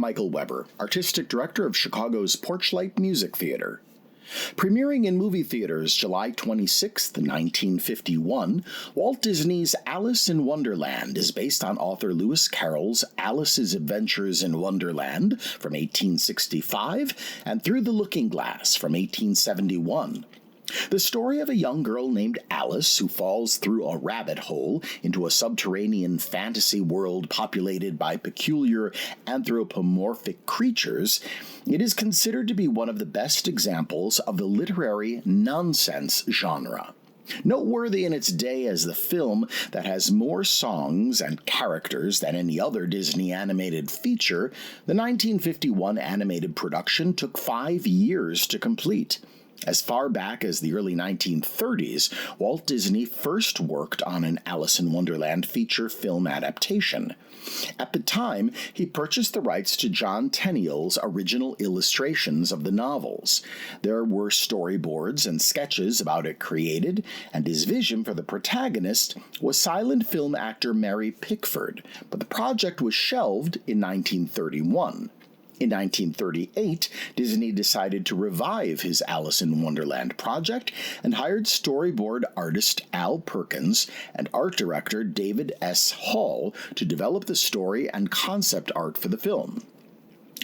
Michael Weber, Artistic Director of Chicago's Porchlight Music Theater. Premiering in movie theaters July 26, 1951, Walt Disney's Alice in Wonderland is based on author Lewis Carroll's Alice's Adventures in Wonderland from 1865 and Through the Looking Glass from 1871. The story of a young girl named Alice who falls through a rabbit hole into a subterranean fantasy world populated by peculiar anthropomorphic creatures, it is considered to be one of the best examples of the literary nonsense genre. Noteworthy in its day as the film that has more songs and characters than any other Disney animated feature, the 1951 animated production took 5 years to complete. As far back as the early 1930s, Walt Disney first worked on an Alice in Wonderland feature film adaptation. At the time, he purchased the rights to John Tenniel's original illustrations of the novels. There were storyboards and sketches about it created, and his vision for the protagonist was silent film actor Mary Pickford, but the project was shelved in 1931. In 1938, Disney decided to revive his Alice in Wonderland project and hired storyboard artist Al Perkins and art director David S. Hall to develop the story and concept art for the film.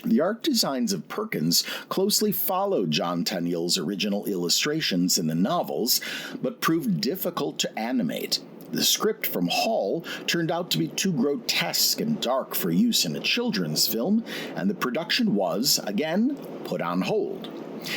The art designs of Perkins closely followed John Tenniel's original illustrations in the novels, but proved difficult to animate. The script from Hall turned out to be too grotesque and dark for use in a children's film, and the production was, again, put on hold.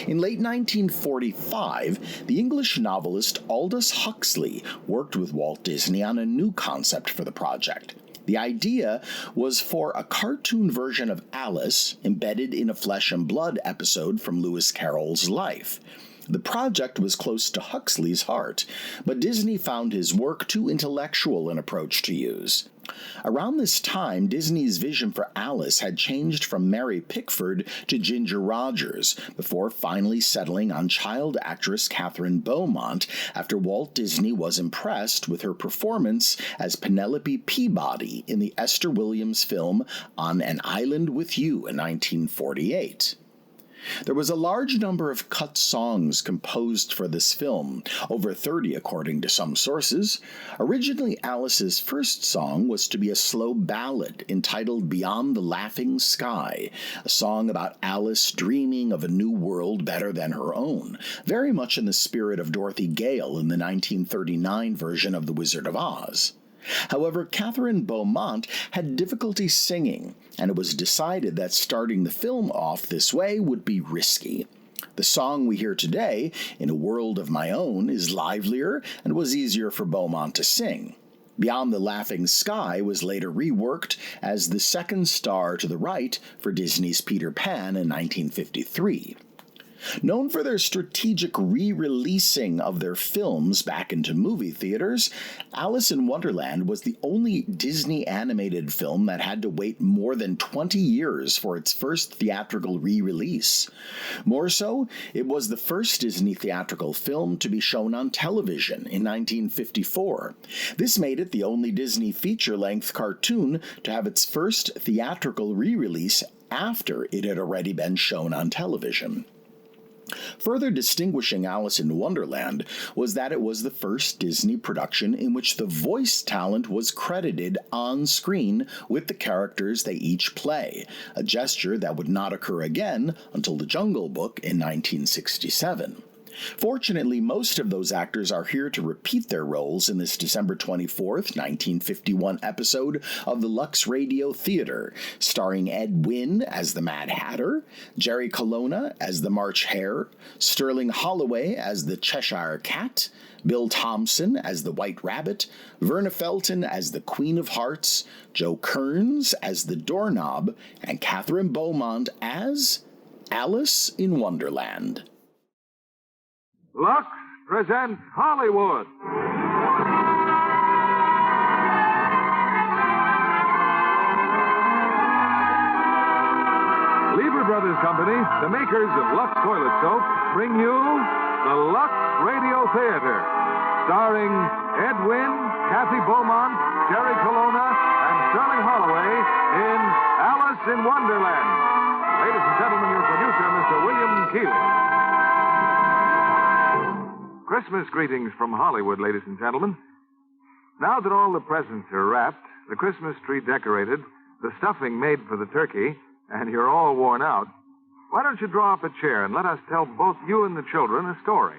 In late 1945, the English novelist Aldous Huxley worked with Walt Disney on a new concept for the project. The idea was for a cartoon version of Alice embedded in a flesh and blood episode from Lewis Carroll's life. The project was close to Huxley's heart, but Disney found his work too intellectual an approach to use. Around this time, Disney's vision for Alice had changed from Mary Pickford to Ginger Rogers, before finally settling on child actress Catherine Beaumont after Walt Disney was impressed with her performance as Penelope Peabody in the Esther Williams film On an Island with You in 1948. There was a large number of cut songs composed for this film, over 30 according to some sources. Originally, Alice's first song was to be a slow ballad entitled Beyond the Laughing Sky, a song about Alice dreaming of a new world better than her own, very much in the spirit of Dorothy Gale in the 1939 version of The Wizard of Oz. However, Catherine Beaumont had difficulty singing, and it was decided that starting the film off this way would be risky. The song we hear today, In a World of My Own, is livelier and was easier for Beaumont to sing. Beyond the Laughing Sky was later reworked as the second star to the right for Disney's Peter Pan in 1953. Known for their strategic re-releasing of their films back into movie theaters, Alice in Wonderland was the only Disney animated film that had to wait more than 20 years for its first theatrical re-release. More so, it was the first Disney theatrical film to be shown on television in 1954. This made it the only Disney feature-length cartoon to have its first theatrical re-release after it had already been shown on television. Further distinguishing Alice in Wonderland was that it was the first Disney production in which the voice talent was credited on screen with the characters they each play, a gesture that would not occur again until The Jungle Book in 1967. Fortunately, most of those actors are here to repeat their roles in this December 24th, 1951 episode of the Lux Radio Theater, starring Ed Wynn as the Mad Hatter, Jerry Colonna as the March Hare, Sterling Holloway as the Cheshire Cat, Bill Thompson as the White Rabbit, Verna Felton as the Queen of Hearts, Joe Kearns as the Doorknob, and Catherine Beaumont as Alice in Wonderland. Lux presents Hollywood. Lever Brothers Company, the makers of Lux Toilet Soap, bring you the Lux Radio Theater, starring Ed Wynn, Kathy Beaumont, Jerry Colonna, and Sterling Holloway in Alice in Wonderland. Ladies and gentlemen, your producer, Mr. William Keeley. Christmas greetings from Hollywood, ladies and gentlemen. Now that all the presents are wrapped, the Christmas tree decorated, the stuffing made for the turkey, and you're all worn out, why don't you draw up a chair and let us tell both you and the children a story?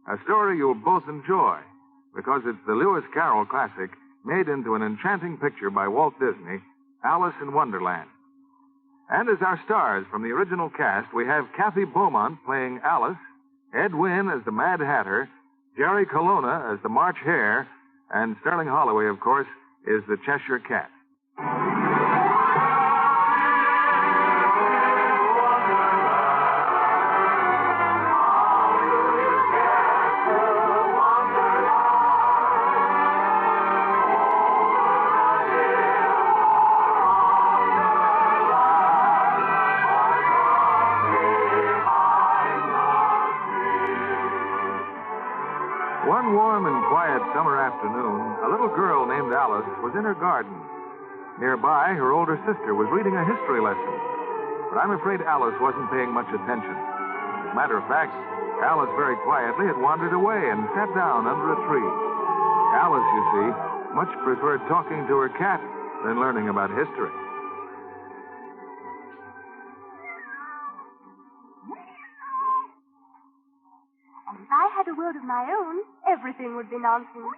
A story you'll both enjoy, because it's the Lewis Carroll classic made into an enchanting picture by Walt Disney, Alice in Wonderland. And as our stars from the original cast, we have Kathy Beaumont playing Alice, Ed Wynn as the Mad Hatter, Jerry Colonna as the March Hare, and Sterling Holloway, of course, is the Cheshire Cat. One warm and quiet summer afternoon, a little girl named Alice was in her garden. Nearby, her older sister was reading a history lesson. But I'm afraid Alice wasn't paying much attention. As a matter of fact, Alice very quietly had wandered away and sat down under a tree. Alice, you see, much preferred talking to her cat than learning about history. And if I had a world of my own, everything would be nonsense.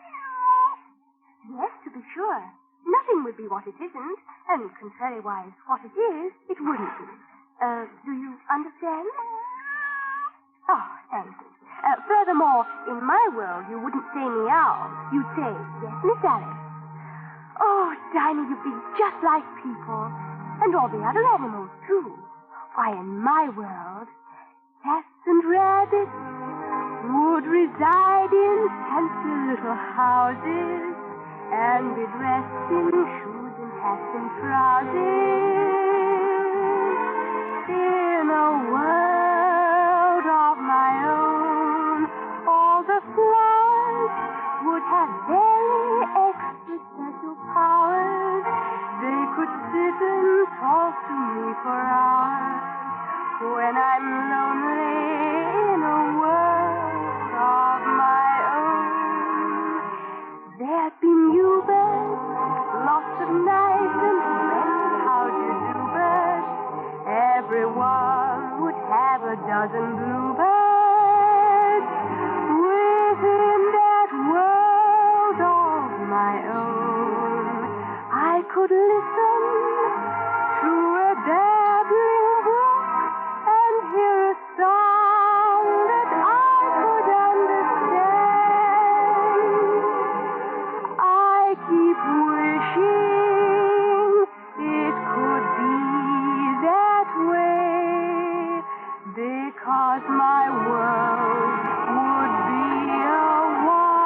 Yes, to be sure. Nothing would be what it isn't, and contrariwise, what it is, it wouldn't be. Do you understand? Oh, thank you. Furthermore, in my world, you wouldn't say meow. You'd say, yes, Miss Alice. Oh, Dinah, you'd be just like people. And all the other animals, too. Why, in my world, cats and rabbits would reside in fancy little houses and be dressed in shoes and hats and trousers. In a world of my own, all the flowers would have very extra special powers. They could sit and talk to me for hours when I'm lonely in a world of my own. There'd be new birds, lots of nice and plenty how-do-do birds. Everyone would have a dozen bluebirds within that world of my own. I could listen to a babbling brook and hear a song that I could understand. I keep wishing it could be that way, because my world would be a wonderland.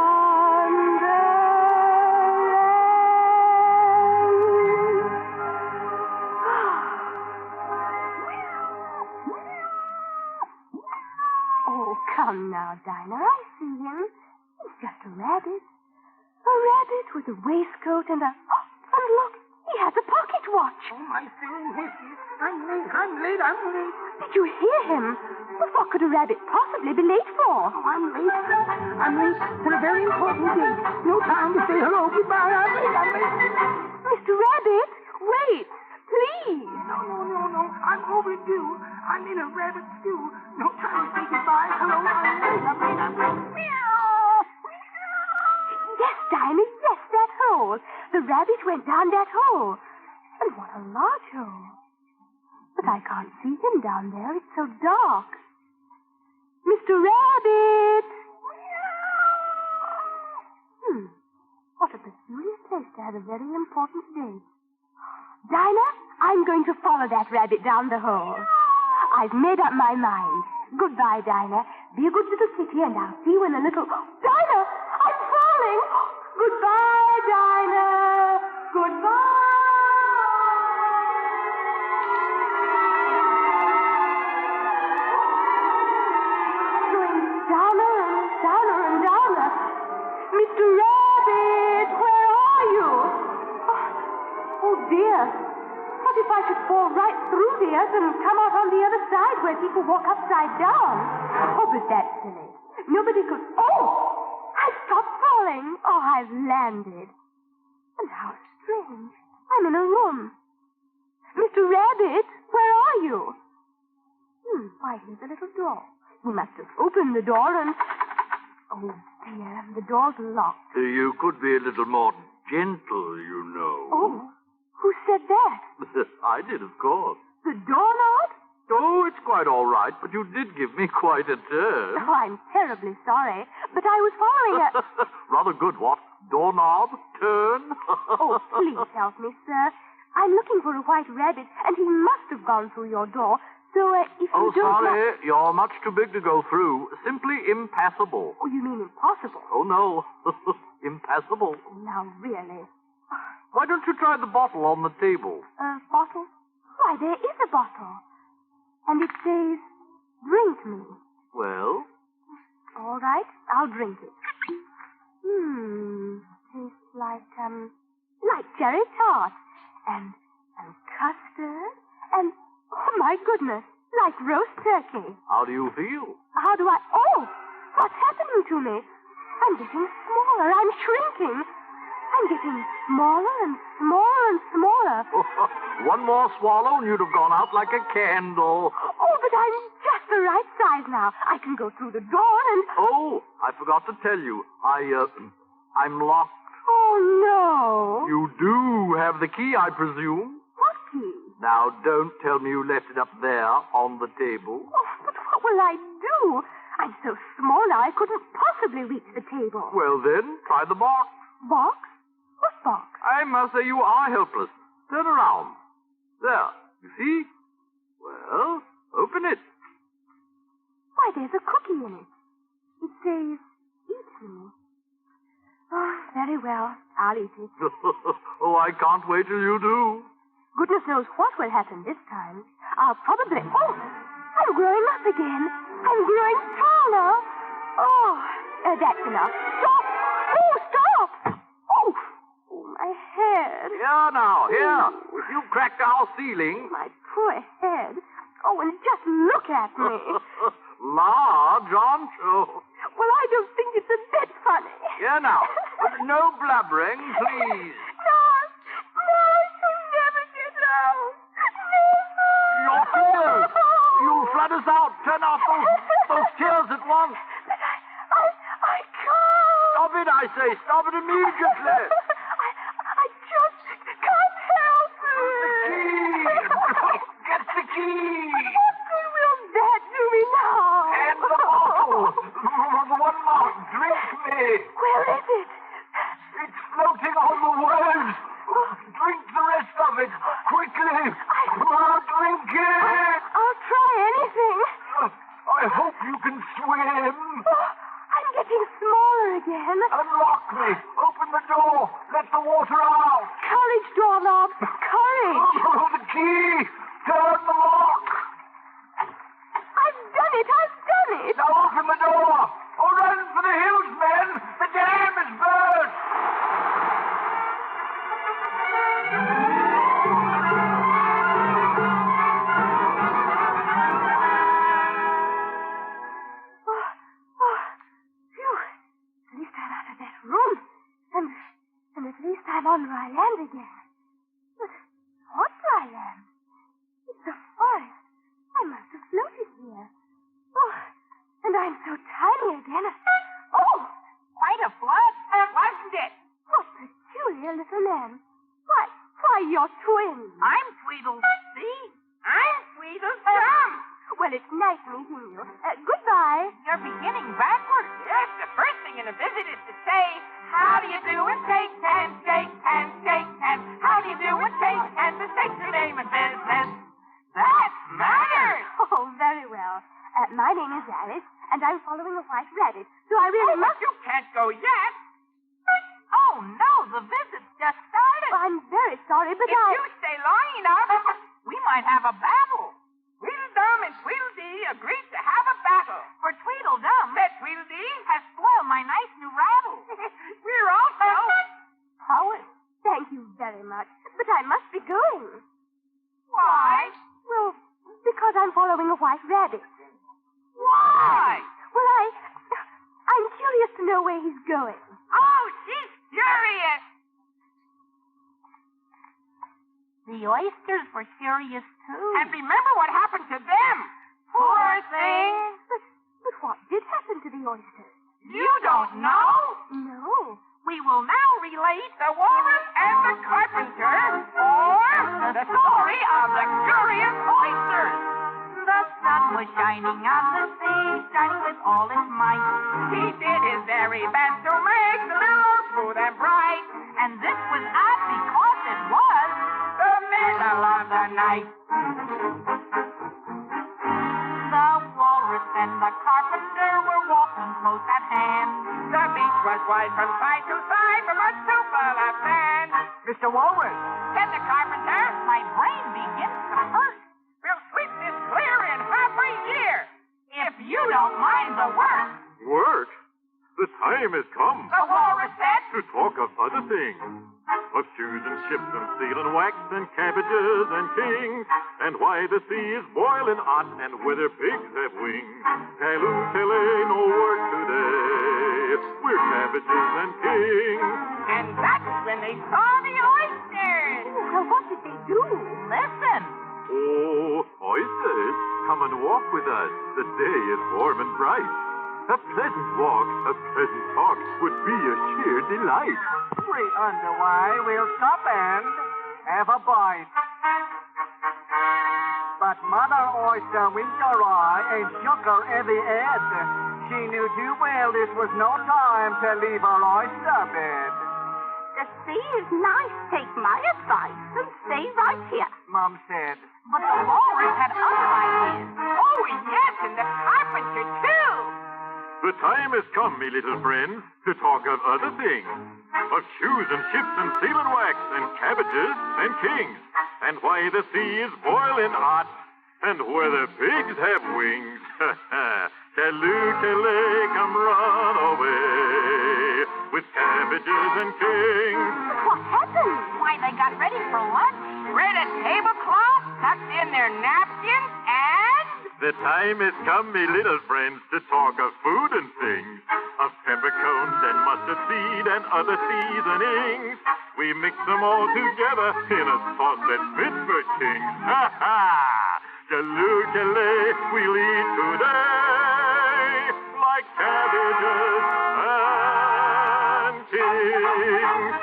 Oh, come now, Dinah. I see him. He's just a rabbit. A rabbit with a waistcoat and a... Oh, and look, he has a pocket watch. Oh, my silly whiskey. I'm late. Did you hear him? Well, what could a rabbit possibly be late for? Oh, I'm late for a very important date. No time to say hello, goodbye. I'm late. Mr. Rabbit, wait, please. No. I'm overdue. I'm in a rabbit stew. No time to say goodbye. Hello, I'm late. Meow. Yes, Dinah, yes, that hole. The rabbit went down that hole. And what a large hole. But I can't see him down there. It's so dark. Mr. Rabbit! What a peculiar place to have a very important date. Dinah, I'm going to follow that rabbit down the hole. I've made up my mind. Goodbye, Dinah. Be a good little kitty, and I'll see you in a little... Dinah! I'm falling! Goodbye, Dinah! Goodbye! Going downer and downer and downer. Mr. Rabbit, where thought on the other side where people walk upside down. Oh, but that's silly. Nobody could... Oh! I've stopped falling. Oh, I've landed. And how strange. I'm in a room. Mr. Rabbit, where are you? Why, here's a little door. He must have opened the door and... Oh, dear, the door's locked. You could be a little more gentle, you know. Oh, who said that? I did, of course. The doorknob? Oh, it's quite all right, but you did give me quite a turn. Oh, I'm terribly sorry, but I was following a... Rather good, what? Doorknob? Turn? Oh, please help me, sir. I'm looking for a white rabbit, and he must have gone through your door. So, if you don't... Sorry. You're much too big to go through. Simply impassable. Oh, you mean impossible? Oh, no. Impassable. Now, really. Why don't you try the bottle on the table? Bottle? Why, there is a bottle. And it says, drink me. Well? All right, I'll drink it. Tastes like cherry tart. And custard. And, oh, my goodness, like roast turkey. How do you feel? How do I... Oh, what's happening to me? I'm getting smaller. I'm shrinking. I'm getting smaller and smaller and smaller. One more swallow and you'd have gone out like a candle. Oh, but I'm just the right size now. I can go through the door and... Oh, I forgot to tell you. I'm locked. Oh, no. You do have the key, I presume. What key? Now, don't tell me you left it up there on the table. Oh, but what will I do? I'm so small now I couldn't possibly reach the table. Well, then, try the box. Box? What box? I must say you are helpless. Turn around. There. You see? Well, open it. Why, there's a cookie in it. It says, eat me. Oh, very well. I'll eat it. Oh, I can't wait till you do. Goodness knows what will happen this time. I'll probably... Oh, I'm growing up again. I'm growing taller. Oh, that's enough. Stop! Oh, stop! Oh, my head. Here now, here. If you cracked our ceiling... My poor head. Oh, and just look at me. Large, aren't you? Well, I don't think it's a bit funny. Here now. No blubbering, please. No, I shall never get out. Never. Your tears. You'll flood us out. Turn off those tears at once. But I can't. Stop it, I say. Stop it immediately. I just can't help it. Get the key. What good will that do me now? And the bottle. One more. Drink me. Where is it? It's floating on the waves. Drink the rest of it. Quickly. Drink it. I'll try anything. I hope you can swim. I'm getting smaller again. Unlock me. Open the door. Let the water out. Courage, doorknob. Courage. The key. Turn the lock. I've done it. Now open the door. Oh, run for the hills, men. The dam is burst. Phew. At least I'm out of that room. And at least I'm on dry land again. But what dry land? It's a forest. I must have floated here. Oh, and I'm so tiny again. Oh! Quite a flood, wasn't it? What peculiar little men. Why, you're twins. I'm Tweedledee. I'm Tweedledum. Well, it's nice meeting you. Goodbye. You're beginning backwards. Yes, the first thing in a visit is to say, how do you do and shake hands, shake hands, shake hands. How do you do and shake hands, to state your name and business. That's manners. Oh, very well. My name is Alice, and I'm following a white rabbit, so I really But must... you can't go yet. Oh, no, the visit's just started. Well, I'm very sorry, but If you stay long enough, we might have a battle. Tweedledum and Tweedledee agreed to have a battle. For Tweedledum said Tweedledee has spoiled my nice new rattle. We're also... Howard, thank you very much, but I must be going. Why? Well, because I'm following a white rabbit. Why? Well, I'm curious to know where he's going. Oh, she's curious. The oysters were curious, too. And remember what happened to them. Poor things. But what did happen to the oysters? You don't know? No. We will now relate the Walrus and the Carpenter, or the story of the curious oysters. The sun was shining on the sea, shining with all its might. He did his very best to make the blue smooth and bright. And this was odd because it was The middle of the night. the Walrus and the Carpenter were walking close at hand. The beach was wide from side to side, from a too full of sand. Mr. Walrus. Said the Carpenter, My brain begins to hurt. we'll sweep this clear in half a year. If you don't mind the work. Work? The time has come The Walrus said, to talk of other things. Of shoes and ships and steel and wax and cabbages and kings. And why the sea is boiling hot and whether pigs have wings. Talloo, tele, no work today. We're cabbages and kings. and that's when they saw the oysters. Well, what did they do? Listen. Oh, oysters, come and walk with us. The day is warm and bright. A pleasant walk, a pleasant talk would be a sheer delight. We underway. We'll stop and have a bite. But Mother Oyster winked her eye and shook her heavy head. She knew too well this was no time to leave her oyster bed. The sea is nice. Take my advice and stay right here. Mom said. But the Walrus had other ideas. Oh, yes, and the Carpenter, too. The time has come, me little friends, to talk of other things. Of shoes and ships and seal and wax and cabbages and kings. And why the sea is boiling hot and whether pigs have wings. Talloo, tele, come run away with cabbages and kings. What happened? Why, they got ready for lunch. Spread a tablecloth, tucked in their napkins, and... The time has come, me little friends, to talk of food and things. Of peppercorns and mustard seed and other seasonings. We mix them all together in a sauce that's fit for kings. Ha ha! Talloo, tele, we'll eat today like cabbages and kings.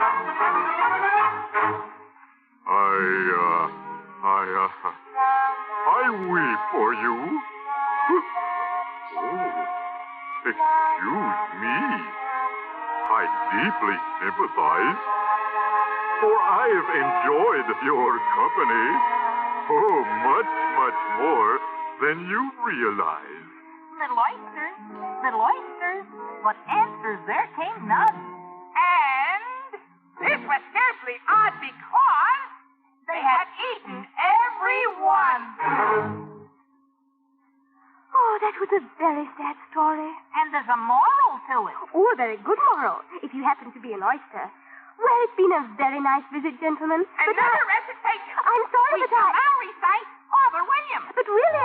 I weep for you. Oh, excuse me. I deeply sympathize, for I have enjoyed your company. Oh, much, much more than you realize. Little oysters, little oysters. But answers there came none. And this was scarcely odd because they had eaten every one. Oh, that was a very sad story. And there's a moral to it. Oh, a very good moral, if you happen to be an oyster. Well, it's been a very nice visit, gentlemen. But Another recitation. I'm sorry, We but shall now recite Father William. But really,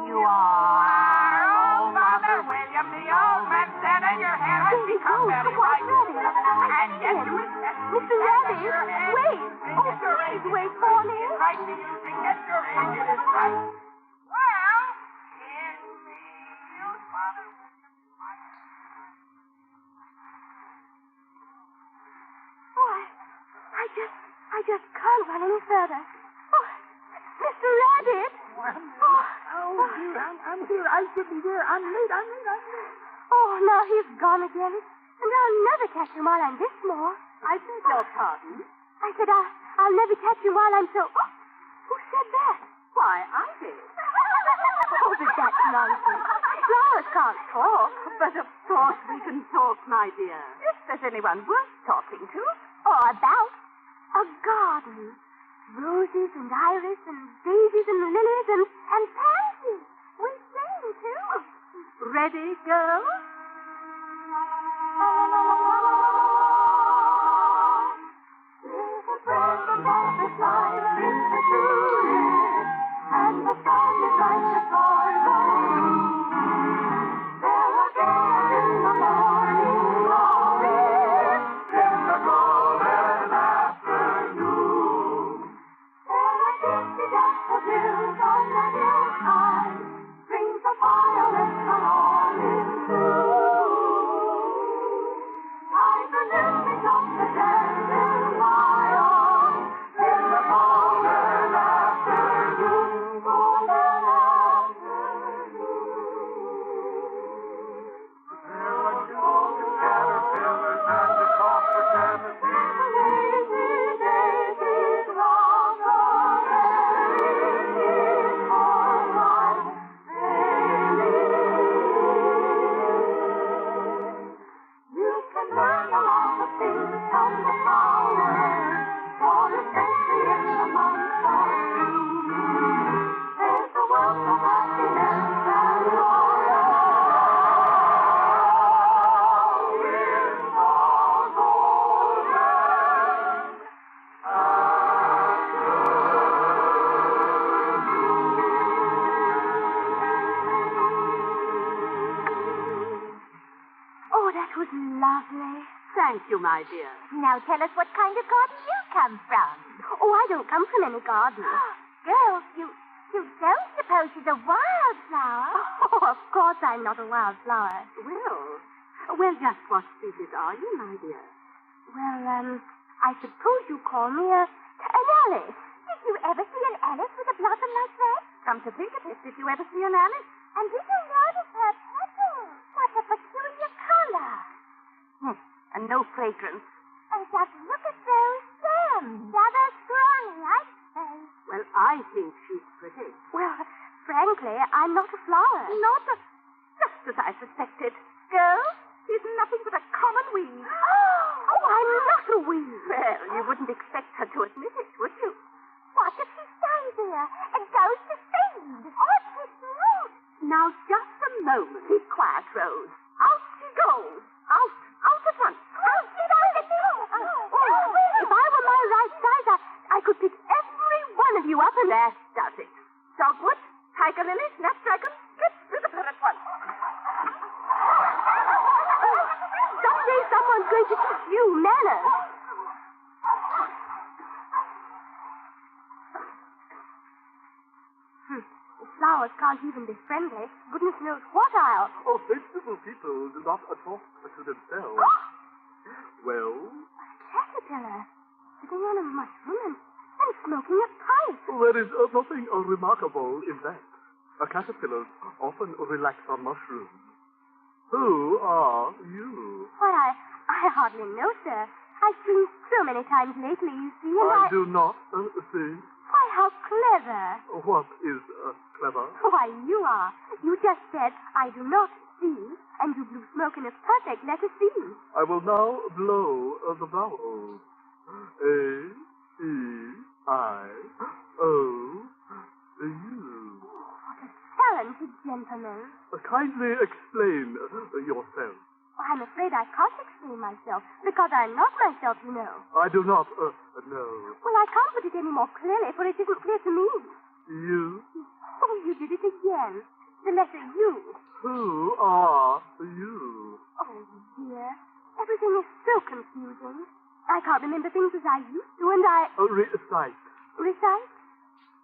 You are Oh, Father William, the old man said, and your hair has become very white. And yet you Mr. Rabbit, wait. Oh, please wait for me. right to you think that your age is right. Well, it means Father William. Oh, I just can't run any further. Oh, Mr. Rabbit. Oh, dear, I'm here. I should be there. I'm late. Oh, now he's gone again. And I'll never catch him while I'm this small. I beg your pardon. I said I'll never catch him while I'm so... Oh, who said that? Why, I did. Oh, but that's nonsense. Flowers can't talk, but of course we can talk, my dear. If there's anyone worth talking to. Or about a garden. Roses and iris and daisies and lilies and pansies. We sing, too. Ready, girl? Butterfly, daffodils on the hillside, strings of violets are all in bloom. Time the lilies of the dandelion in the golden afternoon, golden afternoon. There were golden caterpillars and the copper caterpillars. Lazy daisies round the lake, it's all right, you can learn a lot of things from the flowers, or especially in the month of June. There's a wealth of happiness and joy in the golden Oh, that was lovely. Thank you, my dear. Now tell us what kind of garden you come from. Oh, I don't come from any garden. Girls, you don't suppose she's a wildflower? Oh, of course I'm not a wildflower. Well, just what species are you, my dear? Well, I suppose you call me an Alice. Did you ever see an Alice with a blossom like that? Come to think of it, did you ever see an Alice? And did you notice her petals? What a peculiar color. And no fragrance. And just look at those stems. Rather scrawny, I'd say. Well, I think she's pretty. Well, frankly, I'm not a flower. Just as I suspected. Girls, she's nothing but a common weed. Oh, I'm not a weed. Well, you wouldn't expect her to admit it, would you? What if she stays here and goes to seed? Oh, she's rude. Now, just a moment. Keep quiet, Rose. Out she goes. Out at once. Out she goes. If I were my right size, I could pick every one of you up and that does it. Dogwood, tiger lily, snapdragon, get rid of her at once. Someday someone's going to teach you manners. The flowers can't even be friendly. Goodness knows what I'll... Oh, sensible people do not talk to themselves. Well? A caterpillar sitting on a mushroom and smoking a pipe. There is nothing remarkable in that. Caterpillars often relax on mushrooms. Who are you? Why, I hardly know, sir. I've seen so many times lately, you see, and I do not see. Why, how clever. What is clever? Why, you are. You just said, I do not see, and you blew smoke in a perfect letter C. I will now blow the vowels. A, E, I, O, U. What a talented gentleman. Kindly explain yourself. I'm afraid I can't explain myself, because I'm not myself, you know. I do not know. Well, I can't put it any more clearly, for it isn't clear to me. You? Oh, you did it again. The letter U. Who are you? Oh, dear. Everything is so confusing. I can't remember things as I used to, and I... Recite. Recite?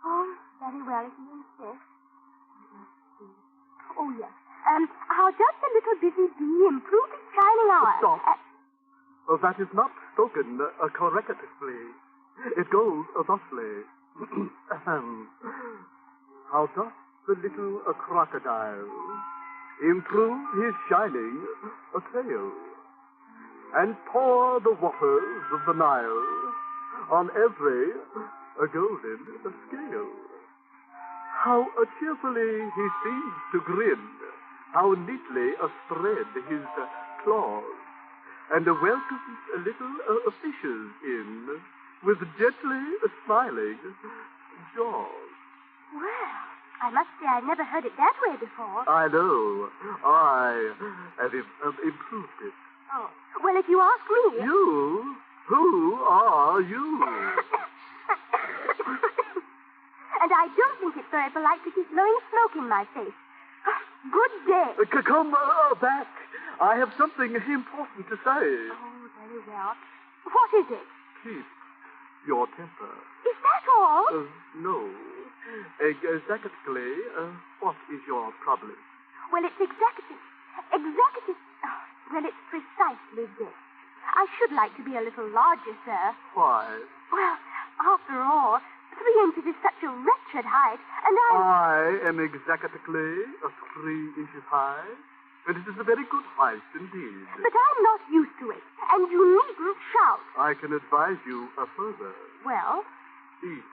Oh, very well, if you insist. Oh, yes. How does the little busy bee improve its shining hour? Stop. That is not spoken correctly. It goes thusly. How does the little crocodile improve his shining tail and pour the waters of the Nile on every golden scale? How cheerfully he seems to grin, how neatly spread his claws, and welcomes little fishes in with gently smiling jaws. Well, I must say I've never heard it that way before. I know. I have improved it. Oh. Well, if you ask me... You? Who are you? And I don't think it's very polite to keep blowing smoke in my face. Good day. Come back. I have something important to say. Oh, very well. What is it? Keep your temper. Is that all? No. Exactly, what is your problem? Well, it's executive. Well, it's precisely this. I should like to be a little larger, sir. Why? Well, after all, 3 inches is such a wretched height, and I am exactly 3 inches high, and it is a very good height indeed. But I'm not used to it, and you needn't shout. I can advise you further. Well, Eat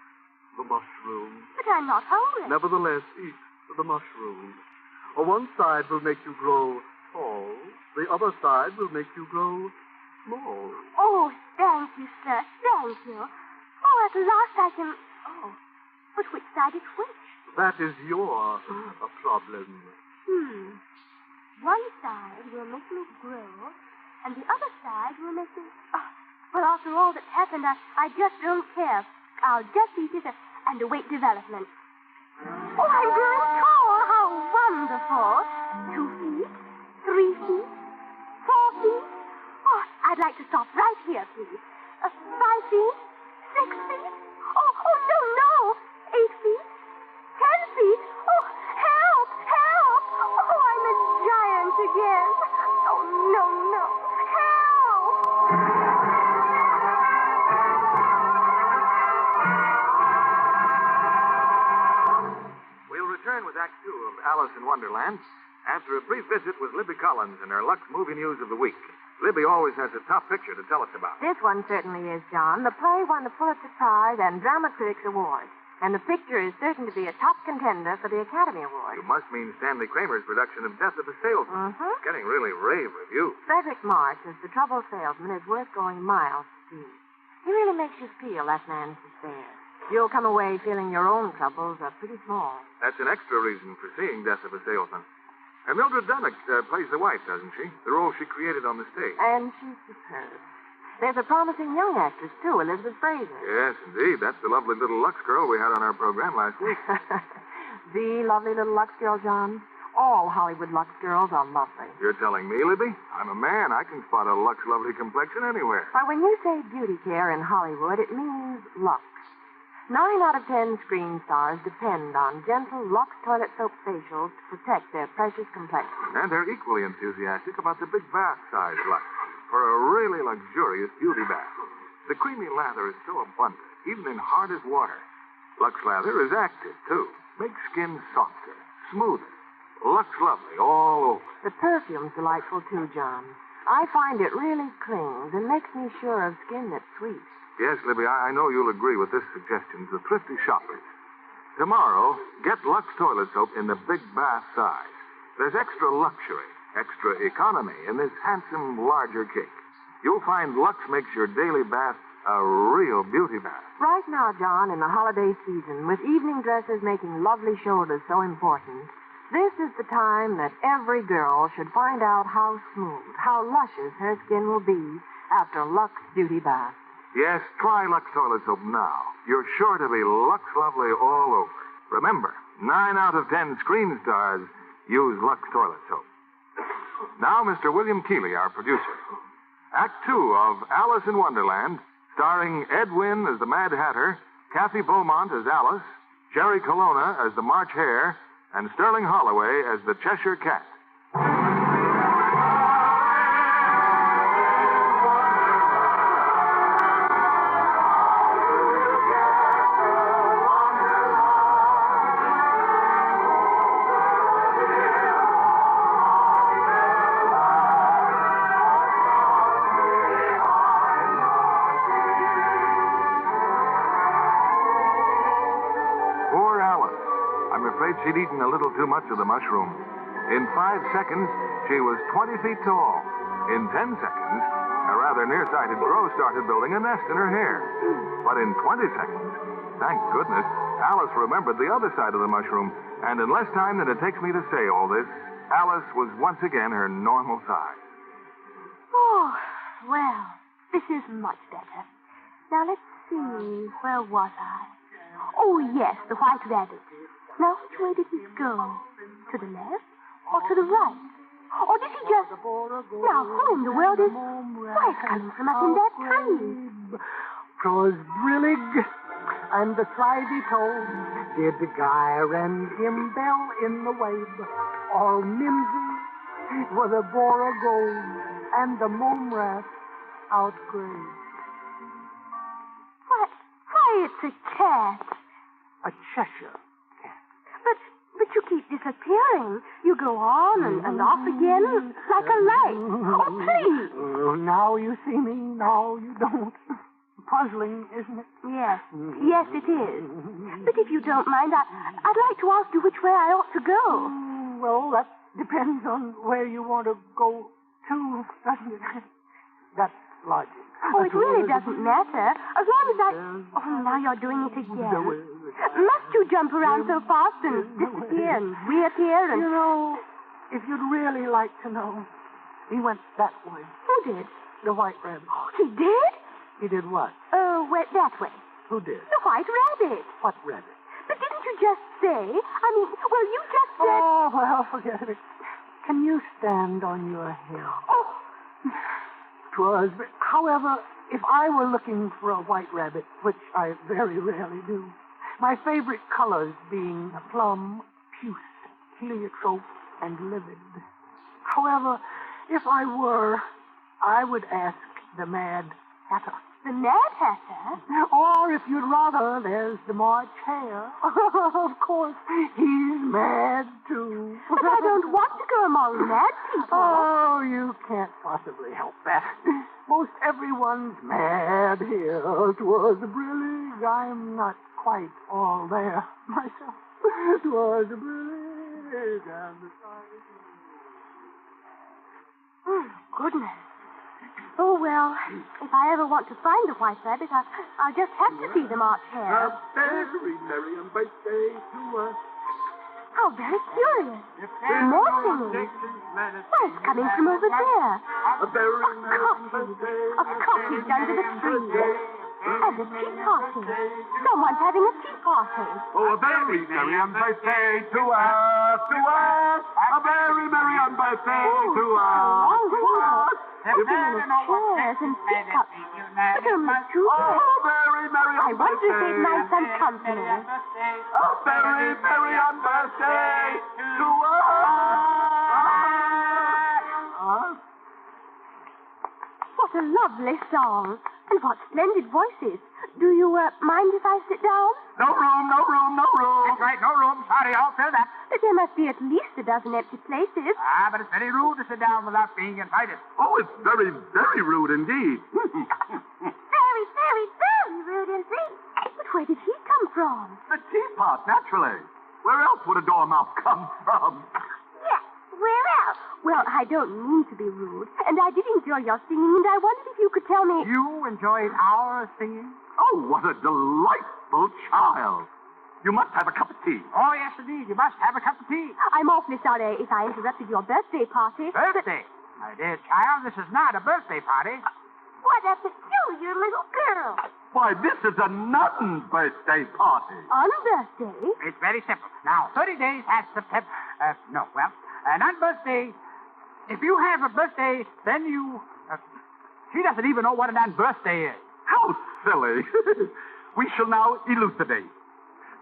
the mushroom. but I'm not hungry. Nevertheless, eat the mushroom. One side will make you grow tall. The other side will make you grow small. Oh, thank you, sir. Thank you. Oh, at last I can... Oh, but which side is which? That is your problem. One side will make me grow, and the other side will make me... Oh, well, after all that's happened, I just don't care. I'll just eat it and await development. Oh, I'm growing tall. How wonderful. 2 feet, 3 feet, 4 feet. Oh, I'd like to stop right here, please. 5 feet, 6 feet. Oh, no. 8 feet, 10 feet. Oh, help, help. Oh, I'm a giant again. Oh, no. Help. We'll return with Act 2 of Alice in Wonderland after a brief visit with Libby Collins in her Lux Movie News of the Week. Libby always has a top picture to tell us about. This one certainly is, John. The play won the Pulitzer Prize and Drama Critics Award. And the picture is certain to be a top contender for the Academy Award. You must mean Stanley Kramer's production of Death of a Salesman. Mm-hmm. Getting really rave reviews. Frederick March as the troubled salesman is worth going miles to see. He really makes you feel that man's despair. You'll come away feeling your own troubles are pretty small. That's an extra reason for seeing Death of a Salesman. And Mildred Dunnock plays the wife, doesn't she? The role she created on the stage. And she's superb. There's a promising young actress, too, Elizabeth Fraser. Yes, indeed. That's the lovely little Lux girl we had on our program last week. The lovely little Lux girl, John. All Hollywood Lux girls are lovely. You're telling me, Libby? I'm a man. I can spot a Lux lovely complexion anywhere. But when you say beauty care in Hollywood, it means Lux. 9 out of 10 screen stars depend on gentle Lux toilet soap facials to protect their precious complexion. And they're equally enthusiastic about the big bath-size Lux for a really luxurious beauty bath. The creamy lather is so abundant, even in hard as water. Lux lather is active, too. Makes skin softer, smoother. Lux lovely all over. The perfume's delightful, too, John. I find it really clings and makes me sure of skin that's sweet. Yes, Libby, I know you'll agree with this suggestion to thrifty shoppers. Tomorrow, get Lux toilet soap in the big bath size. There's extra luxury, extra economy in this handsome, larger cake. You'll find Lux makes your daily bath a real beauty bath. Right now, John, in the holiday season, with evening dresses making lovely shoulders so important, this is the time that every girl should find out how smooth, how luscious her skin will be after Lux beauty bath. Yes, try Lux toilet soap now. You're sure to be Lux lovely all over. Remember, 9 out of 10 screen stars use Lux toilet soap. Now, Mr. William Keeley, our producer. Act 2 of Alice in Wonderland, starring Ed Wynn as the Mad Hatter, Kathy Beaumont as Alice, Jerry Colonna as the March Hare, and Sterling Holloway as the Cheshire Cat. She'd eaten a little too much of the mushroom. In 5 seconds, she was 20 feet tall. In 10 seconds, a rather nearsighted crow started building a nest in her hair. But in 20 seconds, thank goodness, Alice remembered the other side of the mushroom, and in less time than it takes me to say all this, Alice was once again her normal size. Oh, well, this is much better. Now, let's see, where was I? Oh, yes, the White Rabbit. Now, which way did he go? To the left or to the right? Or did he just... Now, who in the world is... Why, it's coming from up in that tree. Pro's brillig, and the slithy toad did gyre and imbell in the wave. All mimsy were the borogold and the mome rat outgrave. Why, it's a cat. A Cheshire cat. But you keep disappearing. You go on and off again like a light. Oh, please. Oh, now you see me, now you don't. Puzzling, isn't it? Yes. Yes, it is. But if you don't mind, I'd like to ask you which way I ought to go. Well, that depends on where you want to go to, doesn't it? That's logic. Oh, it really doesn't matter. As long as I... Oh, now you're doing it again. Must you jump around so fast and disappear and reappear and... You know, if you'd really like to know, he went that way. Who did? The White Rabbit. Oh, he did? He did what? Oh, went that way. Who did? The White Rabbit. What rabbit? But didn't you just say... I mean, well, you just said... Oh, well, forget it. Can you stand on your head? Oh. 'Twas, however, if I were looking for a white rabbit, which I very rarely do, my favorite colors being plum, puce, heliotrope, and livid. However, if I were, I would ask the Mad Hatter. The Mad Hatter? Or, if you'd rather, there's the March Hare. Of course, he's mad, too. But I don't want to go among mad people. Oh, you can't possibly help that. Most everyone's mad here. 'Twas a brillig. I'm not quite all there myself. 'Twas a brillig and the Goodness. Oh, well, if I ever want to find the White Rabbit, I'll just have to see the March Hare. A very merry birthday to us. How very curious. More singing. Why, it's coming from over there. A very merry birthday. A cottage under the tree. And a tea party. Someone's having a tea party. Oh, a very merry birthday to us, to us. A very merry birthday to us. Sitting in chairs and teacups. But only two. Oh, very merry I wonder if they'd mind some company. A very merry birthday to us. What a lovely song. And what splendid voices. Do you mind if I sit down? No room, no room, no room. That's right, no room. Sorry, all filled up. But there must be at least a dozen empty places. But it's very rude to sit down without being invited. Oh, it's very, very rude indeed. Very, very, very rude indeed. But where did he come from? The teapot, naturally. Where else would a dormouse come from? Yes, where else? Well, I don't mean to be rude, and I did enjoy your singing, and I wondered if you could tell me... You enjoyed our singing? Oh, what a delightful child. You must have a cup of tea. Oh, yes, indeed. You must have a cup of tea. I'm awfully sorry if I interrupted your birthday party. Birthday? My dear child, this is not a birthday party. What a peculiar little girl. Why, this is a nun's birthday party. On birthday? It's very simple. Now, 30 days has September... on birthday... If you have a birthday, then you... she doesn't even know what an birthday is. How silly. We shall now elucidate.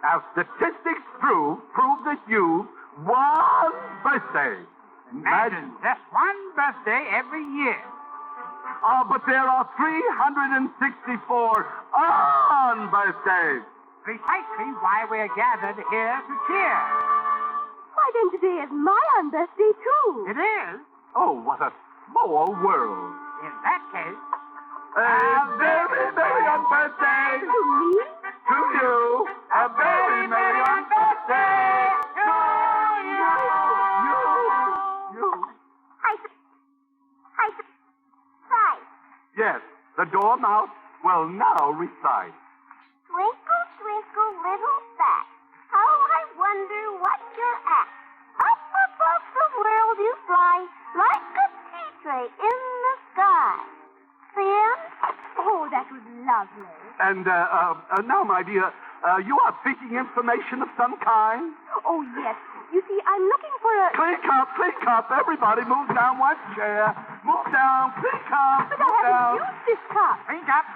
Now, statistics prove that you've one birthday. Imagine just one birthday every year. But there are 364 on birthdays. Precisely why we're gathered here to cheer. Why, then today is my birthday, too. It is? Oh, what a small world. In that case... A very merry birthday To me? to you. A very merry birthday to you. Right. Yes, the dormouse will now recite. Twinkle, twinkle, little bat, how I wonder what you're at. Up above the world you fly, like a tea tray in the sky. Then, oh, that was lovely. And now, my dear, you are seeking information of some kind? Oh, yes. You see, I'm looking for a... Click up. Everybody move down one chair. Move down. Click up. But Move I down. haven't used this cup. Think up.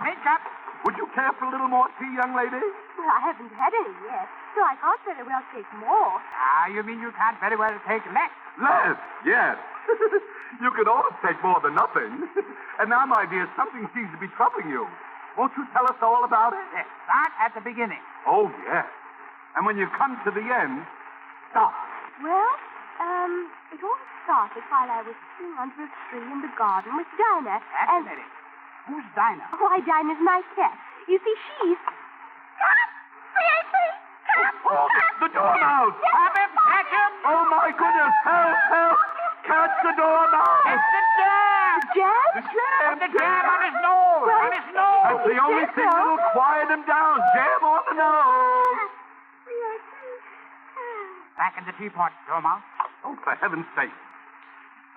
Would you care for a little more tea, young lady? Well, I haven't had any yet, so I can't very well take more. Ah, you mean you can't very well take less? Less, yes. You can always take more than nothing. And now, my dear, something seems to be troubling you. Won't you tell us all about it? Yes, start at the beginning. Oh, yes. And when you come to the end, stop. Well, it all started while I was sitting under a tree in the garden with Dinah. That's a minute. Who's Dinah? Why, Dinah's my cat. You see, she's... Oh, the dormouse! Have him! Catch him! Oh, my goodness! Help! Help! Catch the dormouse! It's the jam! Jam? The jam! The jam on his nose! Well, On his nose! That's the only Yes, thing sir. that'll quiet him down. Jam on the nose! Back in the teapot, Dormouse. Oh, for heaven's sake.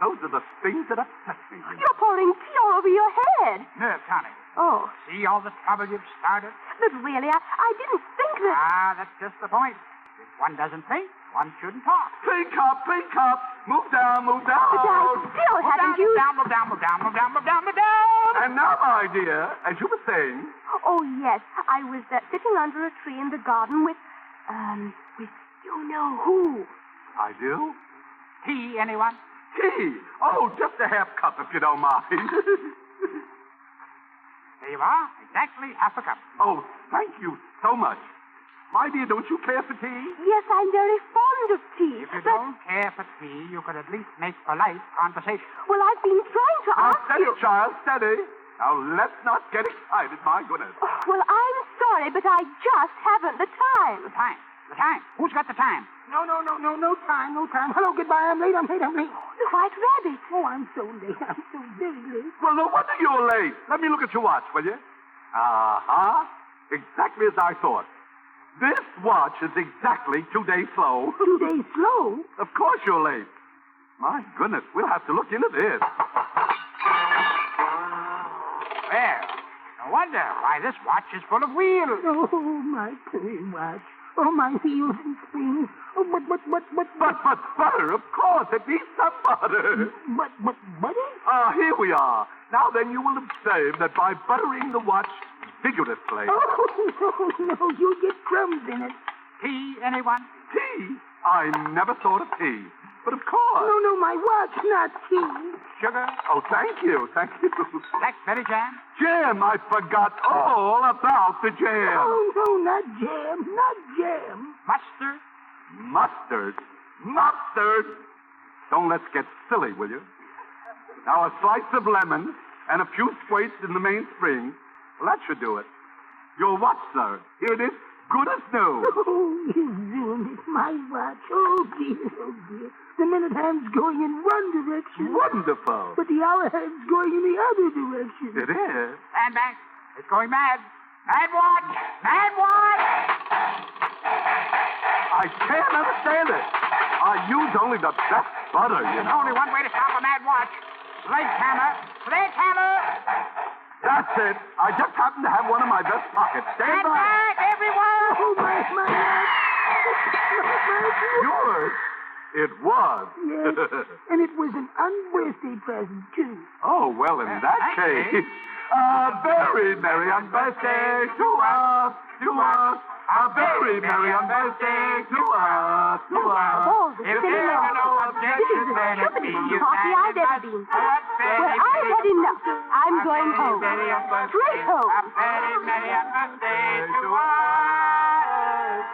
Those are the things that upset me. You're pouring tea all over your head. Nerve tonic. Oh, See all the trouble you've started? but really, I didn't think that... Ah, that's just the point. If one doesn't think, one shouldn't talk. Pink up, pink up. Move down, move down. But I still Move haven't down, used... move down, move down, move down, move down, move down, move down. And now, my dear, as you were saying, Oh, yes, I was sitting under a tree in the garden with you know who. I do. Tea, anyone? Tea. Oh, just a half cup, if you don't mind. There you are. Exactly half a cup. Oh, thank you so much. My dear, don't you care for tea? Yes, I'm very fond of tea. If you but, don't care for tea, you could at least make polite conversation. well, I've been trying to Now, ask steady, you... child, steady. Now, let's not get excited, my goodness. Well, I'm sorry, but I just haven't the time. The time. The time. Who's got the time? No time. Hello, goodbye. I'm late. The White Rabbit. Oh, I'm so late. I'm so very late. Well, no wonder you're late. Let me look at your watch, will you? Uh-huh. Exactly as I thought. This watch is exactly 2 days slow. 2 days slow? Of course you're late. My goodness, we'll have to look into this. Well, no wonder why this watch is full of wheels. Oh, my pretty watch. Oh, my wheels and springs. Oh, but, But butter, of course. It needs some butter. But, butter? Here we are. Now then, you will observe that by buttering the watch vigorously... Oh, no, you'll get crumbs in it. Tea, anyone? Tea? I never thought of tea. But of course. No, my watch, not tea. Sugar? Oh, thank you. Blackberry jam? Jam, I forgot all about the jam. Oh, no, not jam. Mustard? Mustard? Don't let's get silly, will you? Now, a slice of lemon and a few squirts in the mainspring. Well, that should do it. Your watch, sir. Here it is, good as new. Oh, you ruined it, my watch. Oh, dear. The minute hand's going in one direction. Wonderful. But the hour hand's going in the other direction. It is. Stand back. It's going mad. Mad watch! Mad watch! I can't understand it. I use only the best butter, you There's know. only one way to stop a mad watch. Sledgehammer! Sledgehammer! That's it. I just happen to have one in my vest pocket. Stand Stand by. back, everyone! Oh, my watch. Yours? It was. Yes, and it was an unbirthday present, too. Oh, well, in that case, a very merry birthday to us, A very merry birthday to us, Balls are If silly there now. are no objections, This then is the it be stupidest you party I've ever been to. Well, I've had enough. I'm going home. Straight home. A very merry birthday to us.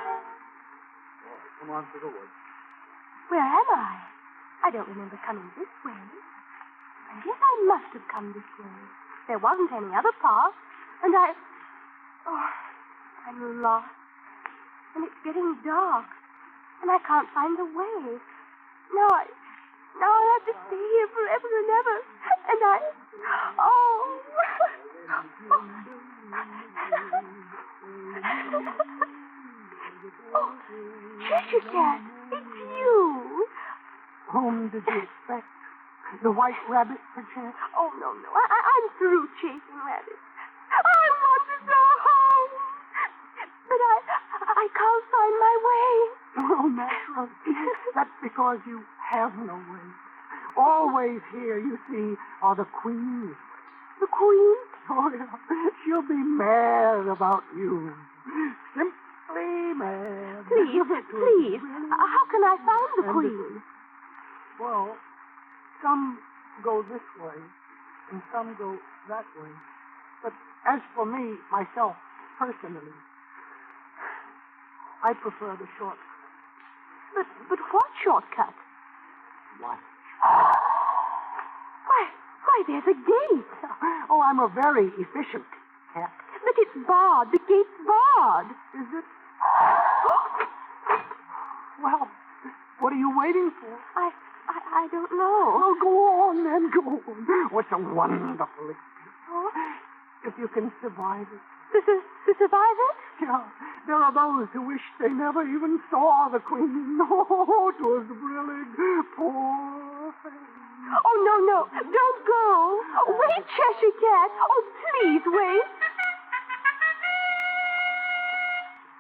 Come on to the woods. Where am I? I don't remember coming this way. I guess I must have come this way. There wasn't any other path, and I'm lost. And it's getting dark, and I can't find the way. Now I'll have to stay here forever and ever. And oh, Cheshire Cat, it's you. Whom did you expect? The White Rabbit, perchance? Oh, no. I'm through chasing rabbits. I want to go home. But I can't find my way. Oh, natural. That's because you have no way. Always here, you see, are the queens. The Queen? Oh, yeah. She'll be mad about you. Simply mad. Please. How can I find the Queen? Well, some go this way, and some go that way. But as for me, myself, personally, I prefer the shortcut. But what shortcut? What? Why, there's a gate. Oh, I'm a very efficient cat. But it's barred. The gate's barred. Is it? Well, what are you waiting for? I don't know. Oh, go on, then, go on. What's a wonderful experience. Oh. If you can survive it. To survive it? Yeah, there are those who wish they never even saw the Queen. Oh, it was thrilling. Poor thing. Oh, no. Don't go. Wait, Cheshire Cat. Oh, please wait.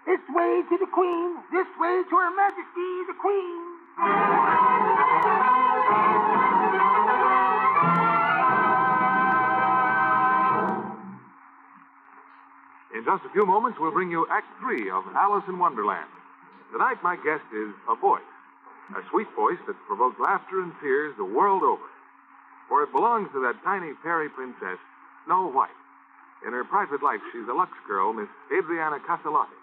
This way to the Queen. This way to Her Majesty, the Queen. In just a few moments, we'll bring you Act 3 of Alice in Wonderland. Tonight, my guest is a voice. A sweet voice that provokes laughter and tears the world over. For it belongs to that tiny fairy princess, Snow White. In her private life, she's a Lux girl, Miss Adriana Castellotti.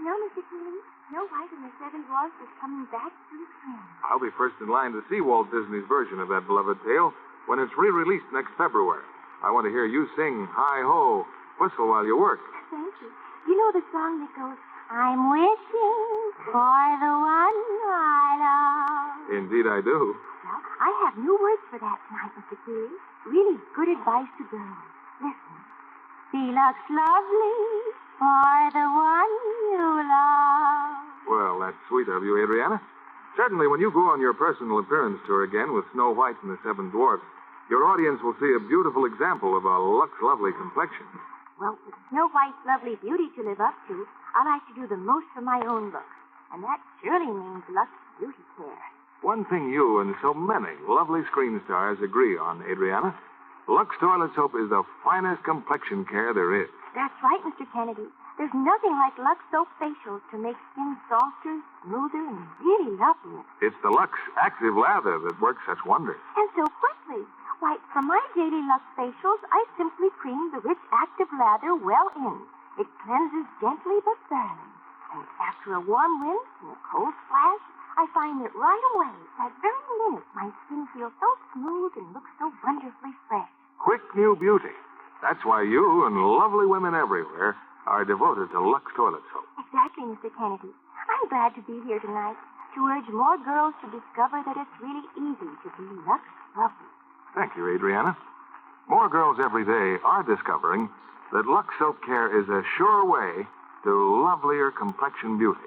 No, Mr. Cleve. Snow White and the Seven Dwarfs is coming back to the screen. I'll be first in line to see Walt Disney's version of that beloved tale when it's re-released next February. I want to hear you sing Hi-Ho, whistle while you work. Thank you. You know the song that goes, I'm wishing for the one I love. Indeed I do. Well, I have new words for that tonight, Mr. Cleve. Really good advice to girls. Listen. She looks lovely for the one you love. Well, that's sweet of you, Adriana. Certainly, when you go on your personal appearance tour again with Snow White and the Seven Dwarfs, your audience will see a beautiful example of a Lux lovely complexion. Well, with Snow White's lovely beauty to live up to, I like to do the most for my own looks. And that surely means Lux Beauty Care. One thing you and so many lovely screen stars agree on, Adriana, Lux Toilet Soap is the finest complexion care there is. That's right, Mr. Kennedy. There's nothing like Lux Soap facials to make skin softer, smoother, and really lovely. It's the Lux Active Lather that works such wonders. And so quickly. Why, for my daily Lux facials, I simply cream the rich active lather well in. It cleanses gently but thoroughly. And after a warm rinse and a cold splash, I find that right away, that very minute, my skin feels so smooth and looks so wonderfully fresh. Quick new beauty. That's why you and lovely women everywhere are devoted to Lux Toilet Soap. Exactly, Mr. Kennedy. I'm glad to be here tonight to urge more girls to discover that it's really easy to be Lux lovely. Thank you, Adriana. More girls every day are discovering that Lux Soap Care is a sure way to lovelier complexion beauty.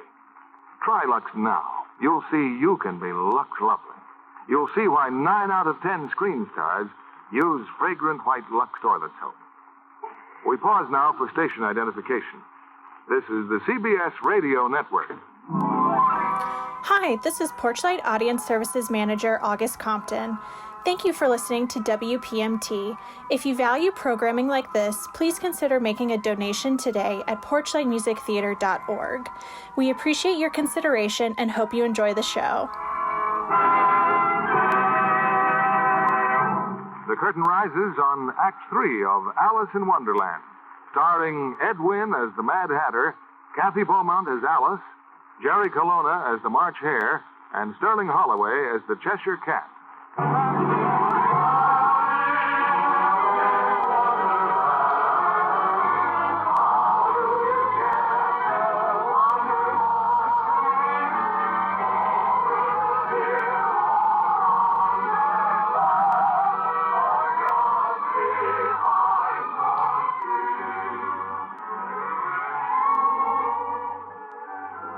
Try Lux now. You'll see you can be Lux lovely. You'll see why 9 out of 10 screen stars use fragrant white Lux Toilet Soap. We pause now for station identification. This is the CBS Radio Network. Hi, this is Porchlight Audience Services Manager August Compton. Thank you for listening to WPMT. If you value programming like this, please consider making a donation today at porchlightmusictheater.org. We appreciate your consideration and hope you enjoy the show. The curtain rises on Act 3 of Alice in Wonderland, starring Ed Wynn as the Mad Hatter, Kathy Beaumont as Alice, Jerry Colonna as the March Hare, and Sterling Holloway as the Cheshire Cat.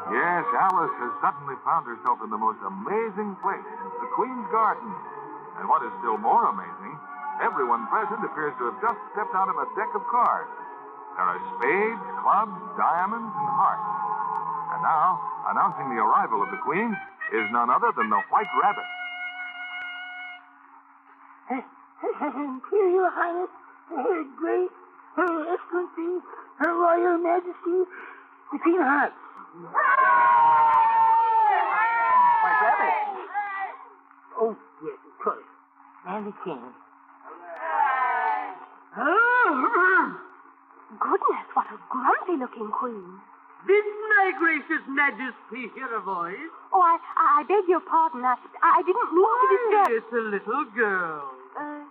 Yes, Alice has suddenly found herself in the most amazing place, the Queen's Garden. And what is still more amazing, everyone present appears to have just stepped out of a deck of cards. There are spades, clubs, diamonds, and hearts. And now, announcing the arrival of the Queen, is none other than the White Rabbit. Imperial Highness, Her Great, Her Excellency, Her Royal Majesty, The Queen of Hearts. White Rabbit. Oh, yes, of course. And the King. Goodness, what a grumpy-looking queen. Did my gracious majesty hear a voice? Oh, I beg your pardon. I didn't mean to disturb... It's a little girl.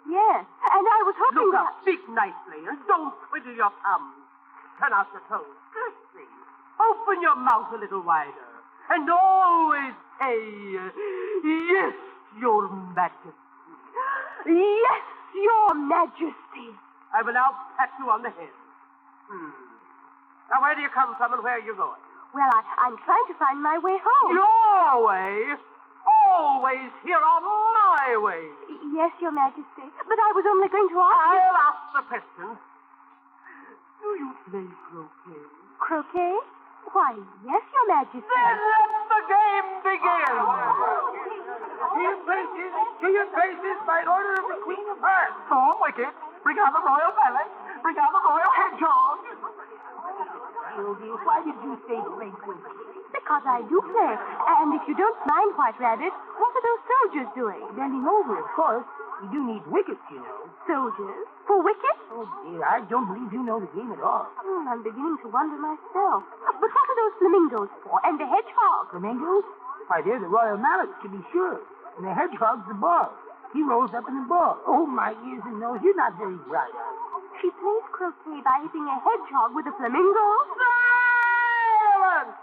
Yes. And I was hoping Look that... up, speak nicely, and don't twiddle your thumbs. Turn out your toes. Curtsy. Open your mouth a little wider. And always say, yes, your majesty. Yes, your majesty. I will now pat you on the head. Now, where do you come from and where are you going? Well, I'm trying to find my way home. Your way? Always here on my way. Yes, your majesty. But I was only going to ask you... I'll ask the question. Do you play croquet? Croquet? Why, yes, your majesty. Then let the game begin. To your places by order of the Queen of Hearts. Oh, wicked. Bring out the royal mallet. Bring out the royal hedgehog. Why did you say play croquet? Because I do play. And if you don't mind, White Rabbit, what are those soldiers doing? Bending over, of course. You do need wickets, you know. Soldiers? For wickets? Oh, dear, I don't believe you know the game at all. I'm beginning to wonder myself. But what are those flamingos for? And the hedgehog? Flamingos? Why, they're the royal mallets, to be sure. And the hedgehog's the ball. He rolls up in the ball. Oh, my ears and nose, you're not very bright. She plays croquet by hitting a hedgehog with a flamingo? Silence!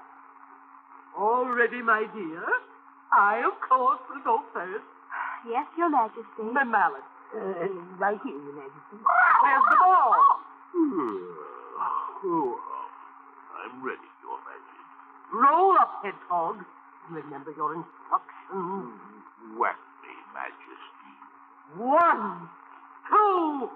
All ready, my dear? I, of course, will go first. Yes, your majesty. The mallet. Right here, your majesty. Where's the ball? I'm ready, Your Majesty. Roll up, hedgehog. Remember your instructions. Whack me, Majesty. 1, 2, 3.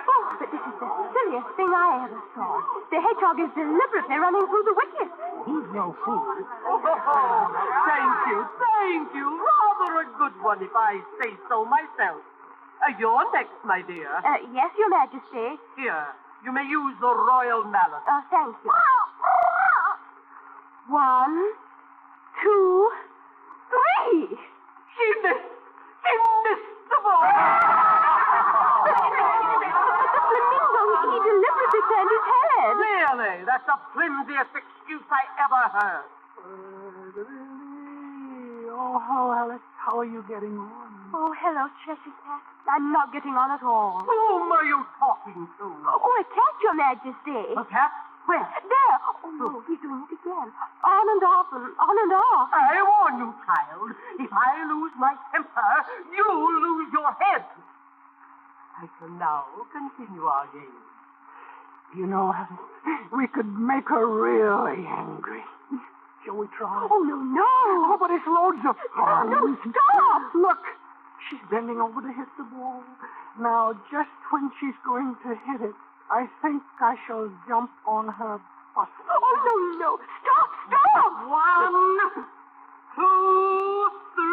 Oh, but this is the silliest thing I ever saw. The hedgehog is deliberately running through the wicket. He's no fool. Oh, thank you. Rather a good one, if I say so myself. You're next, my dear. Yes, your majesty. Here, you may use the royal mallet. Thank you. 1, 2, 3. She missed the ball. He deliberately turned his head. Really? That's the flimsiest excuse I ever heard. Oh, Alice, how are you getting on? Oh, hello, Cheshire Cat. I'm not getting on at all. Whom are you talking to? Oh, a cat, your majesty. A cat? Where? There. Oh, no, he's doing it again. On and off and on and off. I warn you, child. If I lose my temper, you'll lose your head. I can now continue our game. You know, Alice, we could make her really angry. Shall we try? Oh, no. Oh, but it's loads of fun. No, stop. Look, she's bending over to hit the ball. Now, just when she's going to hit it, I think I shall jump on her butt. Oh, no. Stop. 1, 2, 3.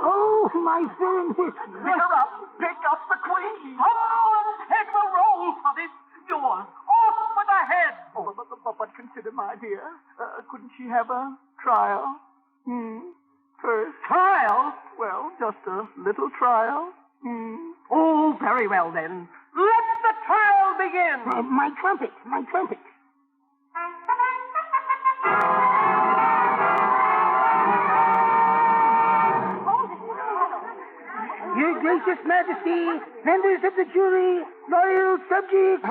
Oh, my goodness. Pick up the queen. Someone take the roll for this. Yours. Off with the head. Oh, but consider, my dear, couldn't she have a trial? First. Trial? Well, just a little trial. Oh, very well, then. Let the trial begin. My trumpet. Your gracious majesty, members of the jury, loyal subjects,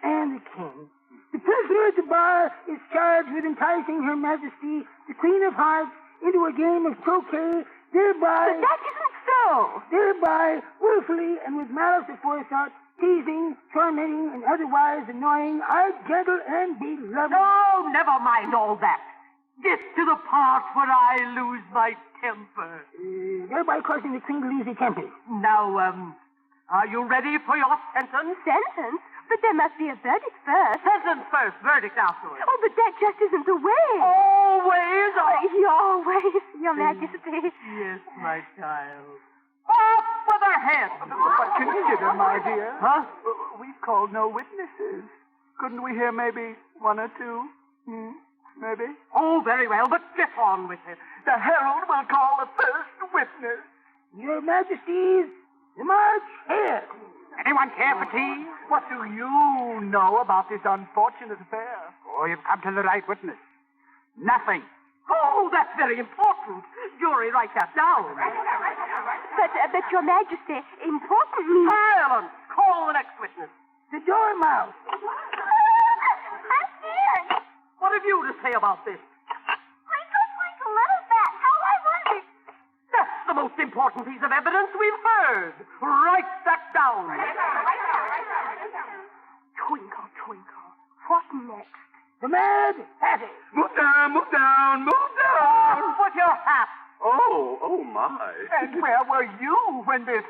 and the king. The prisoner at the bar is charged with enticing Her Majesty, the Queen of Hearts, into a game of croquet, thereby... But that isn't so. Thereby, willfully and with malice aforethought, teasing, tormenting, and otherwise annoying our gentle and beloved... Oh, never mind all that. Get to the part where I lose my temper. Thereby causing the Queen to lose her temper. Now, are you ready for your sentence? Sentence? But there must be a verdict first. Sentence first, verdict afterwards. Oh, but that just isn't the way. Oh, Always. Your Majesty. Yes, my child. Off with her head. But consider, my dear. Huh? We've called no witnesses. Couldn't we hear maybe one or two? Maybe? Oh, very well, but get on with it. The herald will call the first witness. Your Majesties, emerge here. Anyone care for tea? What do you know about this unfortunate affair? Oh, you've come to the right witness. Nothing. Oh, that's very important. Jury, write that down. But Your Majesty, important means... Silence! Call the next witness. The Dormouse. I'm scared. What have you to say about this? Twinkle, twinkle, little bat, how I wonder. That's the most important piece of evidence we've heard. Write that down. Twinkle, twinkle, what next? The Mad Hattie. Move down, move down, move down. Put your hat. Oh, my. And where were you when this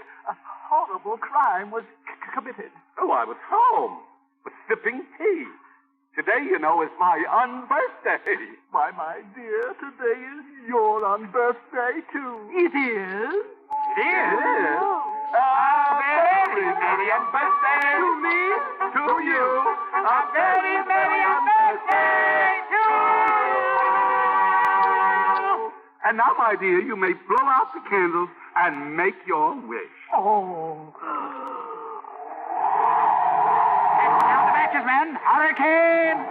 horrible crime was committed? Oh, I was home. Was sipping tea. Today, you know, is my unbirthday. Why, my dear, today is your unbirthday, too. It is? It is. A very merry birthday To me? to you. A very merry birthday to you. And now, my dear, you may blow out the candles and make your wish. Oh. Down the matches, men. Hurricane.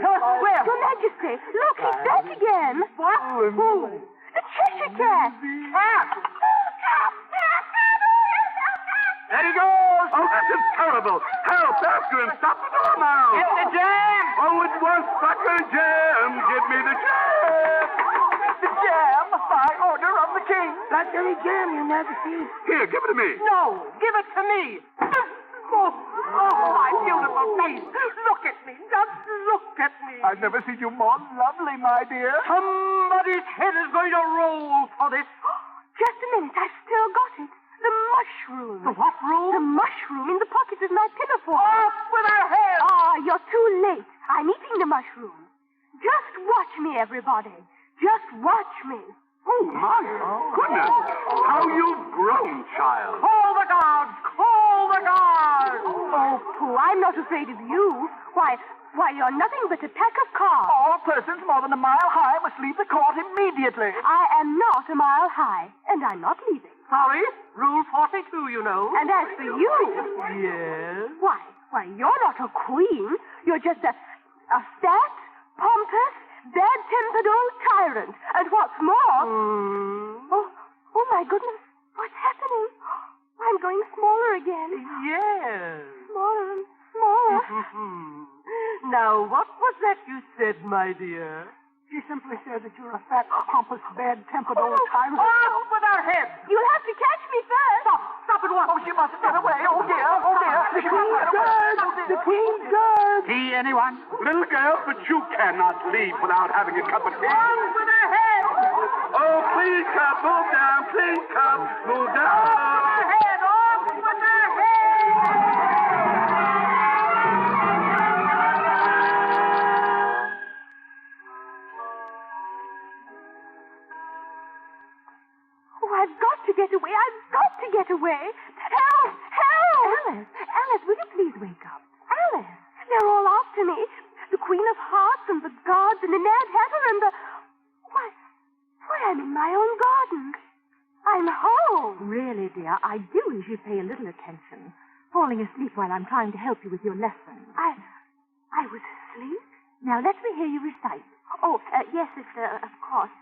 Where? Your Majesty, look, he's back again. What? Who? The Cheshire Cat. Cat. There he goes. Oh, this is terrible. Help, after him. Stop the door now. It's the jam. Oh, it was Sucker Jam. Give me the jam. The jam by order of the king. Blackberry jam, Your Majesty. Here, give it to me. No, give it to me. Oh, my beautiful face. Look at me. Just look at me. I've never seen you more lovely, my dear. Somebody's head is going to roll for this. Just a minute, I've still got it. The mushroom. The what room? The mushroom in the pocket of my pinafore. Off with her head. Ah, you're too late. I'm eating the mushroom. Just watch me, everybody. Just watch me. Oh, my goodness. How you've grown, child. Call the guards. Call the guards. Oh, Pooh, I'm not afraid of you. Why, you're nothing but a pack of cards. All persons more than a mile high must leave the court immediately. I am not a mile high, and I'm not leaving. Sorry, Rule 42, you know. And as for you... Yes? Why, you're not a queen. You're just a fat, pompous, bad-tempered old tyrant. And what's more... Oh, my goodness. What's happening? I'm going smaller again. Yes. Smaller and smaller. Now, what was that you said, my dear? She simply said that you're a fat, pompous, bad-tempered old tyrant. Off with her head. You'll have to catch me first. Stop at once. Oh, she must get away. Oh, dear. Oh, dear. The Queen's Guard! The Queen's Guard! Tea, anyone? Little girl, but you cannot leave without having a cup of tea. Off with her head. Oh, please come. Move down. Please come. Move down. Her head. Off with her head. I've got to get away. I've got to get away. Help! Help! Alice, will you please wake up? Alice, they're all after me. The Queen of Hearts and the guards and the Mad Hatter and the... Why, I'm in my own garden. I'm home. Really, dear, I do wish you'd pay a little attention. Falling asleep while I'm trying to help you with your lesson. I was asleep? Now, let me hear you recite. Oh, yes, sister, of course.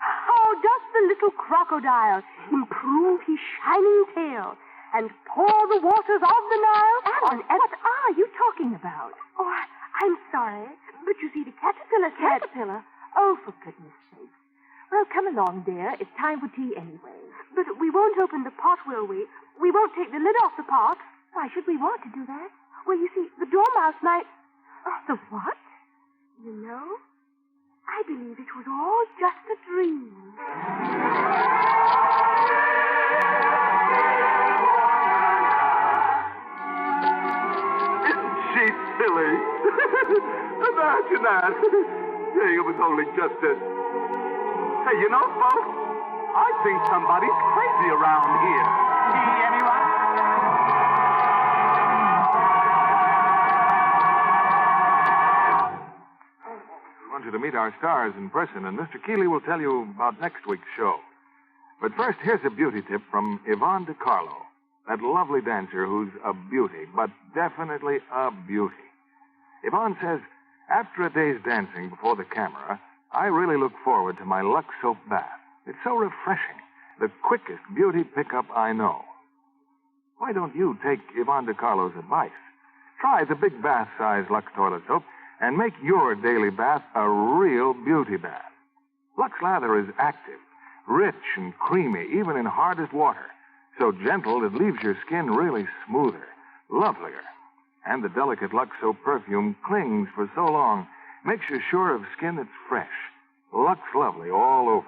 How does the little crocodile improve his shining tail and pour the waters of the Nile? Alice, what are you talking about? Oh, I'm sorry, but you see, the caterpillar said... Caterpillar? Oh, for goodness sake. Well, come along, dear. It's time for tea anyway. But we won't open the pot, will we? We won't take the lid off the pot. Why should we want to do that? Well, you see, the dormouse might... The what? You know, I believe it was all just a dream. Isn't she silly? that. Yeah, it was only just a... Hey, you know, folks, I think somebody's crazy around here. See anyone? We want you to meet our stars in person, and Mr. Keeley will tell you about next week's show. But first, here's a beauty tip from Yvonne DiCarlo, that lovely dancer who's a beauty, but definitely a beauty. Yvonne says, after a day's dancing before the camera, I really look forward to my Lux soap bath. It's so refreshing. The quickest beauty pickup I know. Why don't you take Yvonne DiCarlo's advice? Try the big bath-size Lux toilet soap and make your daily bath a real beauty bath. Lux lather is active, rich and creamy, even in hardest water. So gentle it leaves your skin really smoother, lovelier. And the delicate Lux soap perfume clings for so long, makes you sure of skin that's fresh. Lux Lovely all over.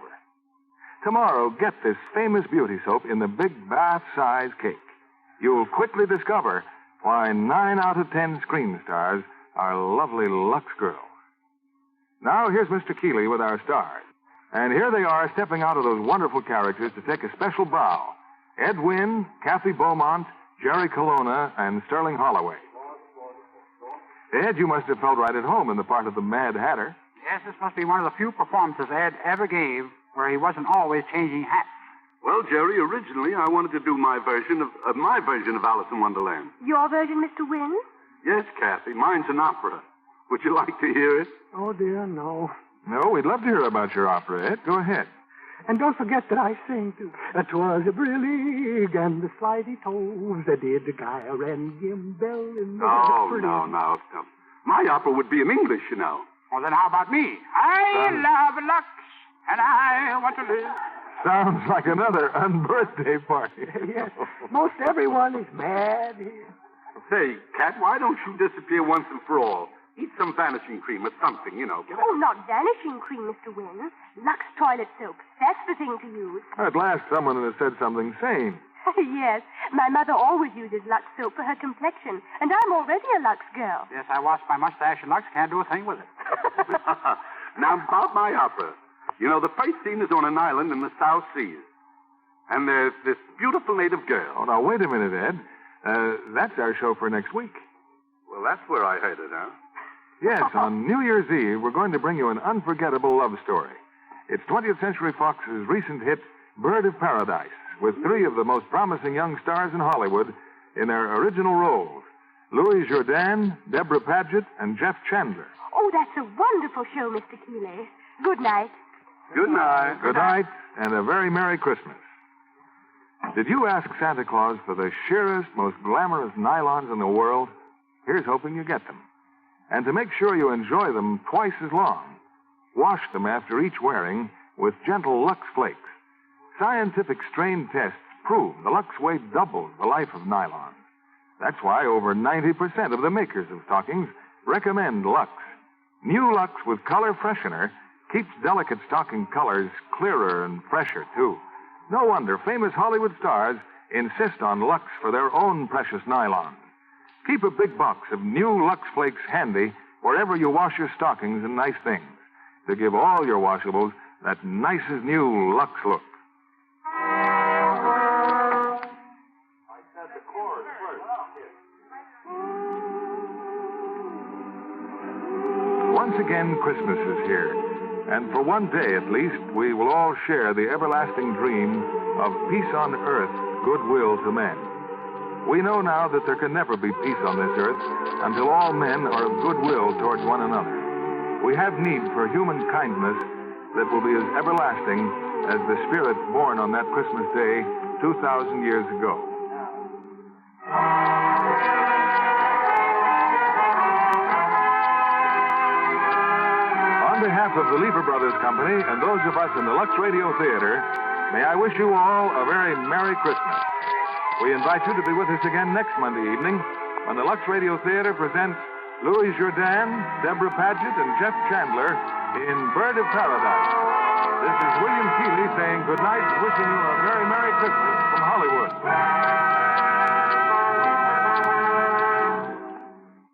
Tomorrow, get this famous beauty soap in the big bath-size cake. You'll quickly discover why 9 out of 10 screen stars are lovely Lux girls. Now, here's Mr. Keeley with our stars. And here they are stepping out of those wonderful characters to take a special bow. Ed Wynn, Kathy Beaumont, Jerry Colonna, and Sterling Holloway. Ed, you must have felt right at home in the part of the Mad Hatter. Yes, this must be one of the few performances Ed ever gave where he wasn't always changing hats. Well, Jerry, originally I wanted to do my version of Alice in Wonderland. Your version, Mr. Wynn? Yes, Kathy. Mine's an opera. Would you like to hear it? Oh, dear, no. No, we'd love to hear about your opera, Ed. Go ahead. And don't forget that I sing, too. 'Twas a brillig and the slidey toves that did the gyre and gimble in the... Oh, no. My opera would be in English, you know. Well, then how about me? I love Lux, and I want to live. Sounds like another unbirthday party. Yes, most everyone is mad here. Say, Kat, why don't you disappear once and for all? Eat some vanishing cream or something, you know. Oh, not vanishing cream, Mr. Wynn. Lux toilet soap. That's the thing to use. At last, someone has said something sane. Yes, my mother always uses Lux soap for her complexion, and I'm already a Lux girl. Yes, I washed my mustache in Lux. Can't do a thing with it. Now, about my opera. You know, the first scene is on an island in the South Seas. And there's this beautiful native girl. Oh, now, wait a minute, Ed. That's our show for next week. Well, that's where I heard it, huh? Yes, on New Year's Eve, we're going to bring you an unforgettable love story. It's 20th Century Fox's recent hit, Bird of Paradise, with 3 of the most promising young stars in Hollywood in their original roles. Louis Jourdan, Deborah Paget, and Jeff Chandler. Oh, that's a wonderful show, Mr. Keeley. Good night. Good night. Good night, and a very Merry Christmas. Did you ask Santa Claus for the sheerest, most glamorous nylons in the world? Here's hoping you get them. And to make sure you enjoy them twice as long, wash them after each wearing with gentle Lux Flakes. Scientific strain tests prove the Lux weight doubles the life of nylon. That's why over 90% of the makers of stockings recommend Lux. New Lux with color freshener keeps delicate stocking colors clearer and fresher, too. No wonder famous Hollywood stars insist on Lux for their own precious nylons. Keep a big box of new Lux Flakes handy wherever you wash your stockings and nice things to give all your washables that nicest new Lux look. Once again, Christmas is here. And for one day at least, we will all share the everlasting dream of peace on earth, goodwill to men. We know now that there can never be peace on this earth until all men are of goodwill towards one another. We have need for human kindness that will be as everlasting as the spirit born on that Christmas day 2,000 years ago. On behalf of the Lever Brothers Company and those of us in the Lux Radio Theater, may I wish you all a very Merry Christmas. We invite you to be with us again next Monday evening when the Lux Radio Theater presents Louis Jourdan, Deborah Paget, and Jeff Chandler in Bird of Paradise. This is William Keeley saying good night and wishing you a very Merry Christmas from Hollywood.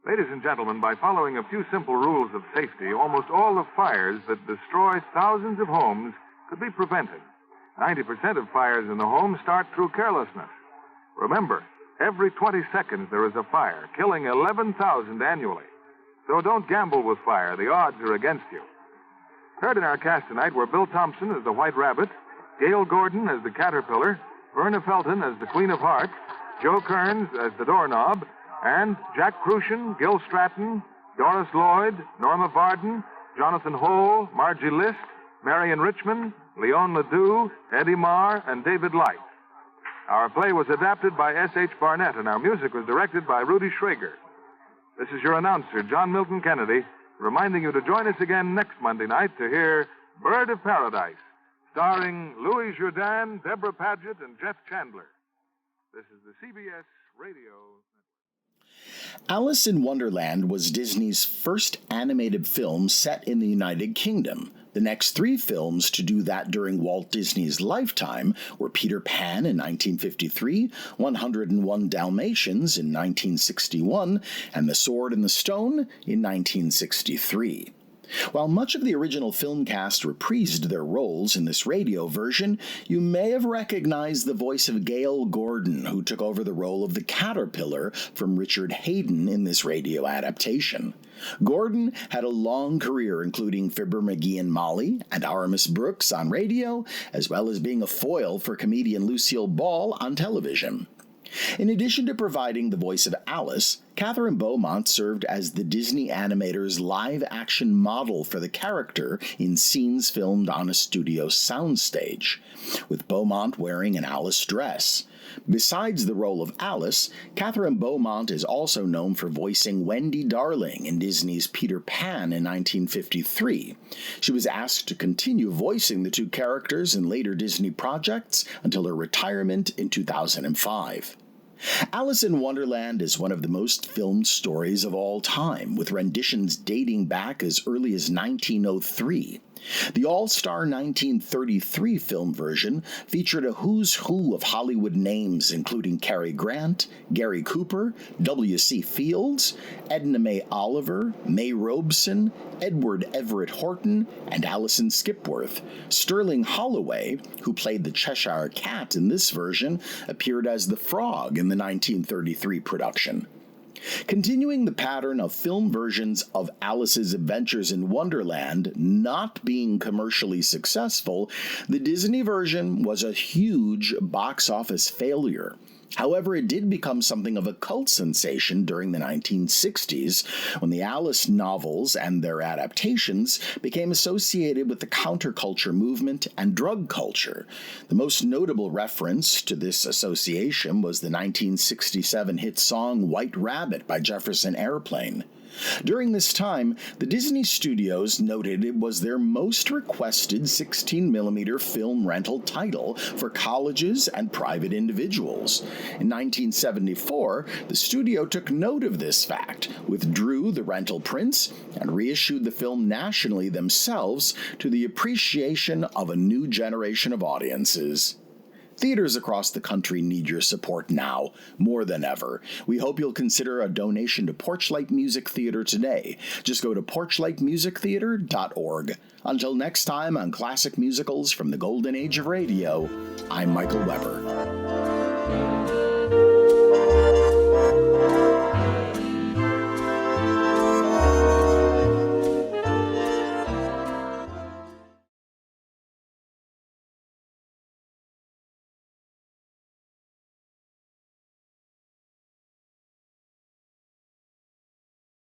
Ladies Ladies and gentlemen, by following a few simple rules of safety, almost all the fires that destroy thousands of homes could be prevented. 90% of fires in the home start through carelessness. Remember, every 20 seconds there is a fire, killing 11,000 annually. So don't gamble with fire. The odds are against you. Heard in our cast tonight were Bill Thompson as the White Rabbit, Gail Gordon as the Caterpillar, Verna Felton as the Queen of Hearts, Joe Kearns as the Doorknob, and Jack Crucian, Gil Stratton, Doris Lloyd, Norma Varden, Jonathan Hole, Margie List, Marion Richmond, Leon Ledoux, Eddie Marr, and David Light. Our play was adapted by S.H. Barnett, and our music was directed by Rudy Schrager. This is your announcer, John Milton Kennedy, reminding you to join us again next Monday night to hear Bird of Paradise, starring Louis Jourdain, Deborah Paget, and Jeff Chandler. This is the CBS Radio. Alice in Wonderland was Disney's first animated film set in the United Kingdom. The next three films to do that during Walt Disney's lifetime were Peter Pan in 1953, 101 Dalmatians in 1961, and The Sword and the Stone in 1963. While much of the original film cast reprised their roles in this radio version, you may have recognized the voice of Gail Gordon, who took over the role of the Caterpillar from Richard Haydn in this radio adaptation. Gordon had a long career including Fibber McGee and Molly and Aramis Brooks on radio, as well as being a foil for comedian Lucille Ball on television. In addition to providing the voice of Alice, Catherine Beaumont served as the Disney animator's live-action model for the character in scenes filmed on a studio soundstage, with Beaumont wearing an Alice dress. Besides the role of Alice, Catherine Beaumont is also known for voicing Wendy Darling in Disney's Peter Pan in 1953. She was asked to continue voicing the two characters in later Disney projects until her retirement in 2005. Alice in Wonderland is one of the most filmed stories of all time, with renditions dating back as early as 1903. The all-star 1933 film version featured a who's who of Hollywood names, including Cary Grant, Gary Cooper, W.C. Fields, Edna May Oliver, May Robeson, Edward Everett Horton, and Alison Skipworth. Sterling Holloway, who played the Cheshire Cat in this version, appeared as the Frog in the 1933 production. Continuing the pattern of film versions of Alice's Adventures in Wonderland not being commercially successful, the Disney version was a huge box office failure. However, it did become something of a cult sensation during the 1960s, when the Alice novels and their adaptations became associated with the counterculture movement and drug culture. The most notable reference to this association was the 1967 hit song White Rabbit by Jefferson Airplane. During this time, the Disney Studios noted it was their most requested 16mm film rental title for colleges and private individuals. In 1974, the studio took note of this fact, withdrew the rental prints, and reissued the film nationally themselves to the appreciation of a new generation of audiences. Theaters across the country need your support now, more than ever. We hope you'll consider a donation to Porchlight Music Theater today. Just go to porchlightmusictheater.org. Until next time on Classic Musicals from the Golden Age of Radio, I'm Michael Weber.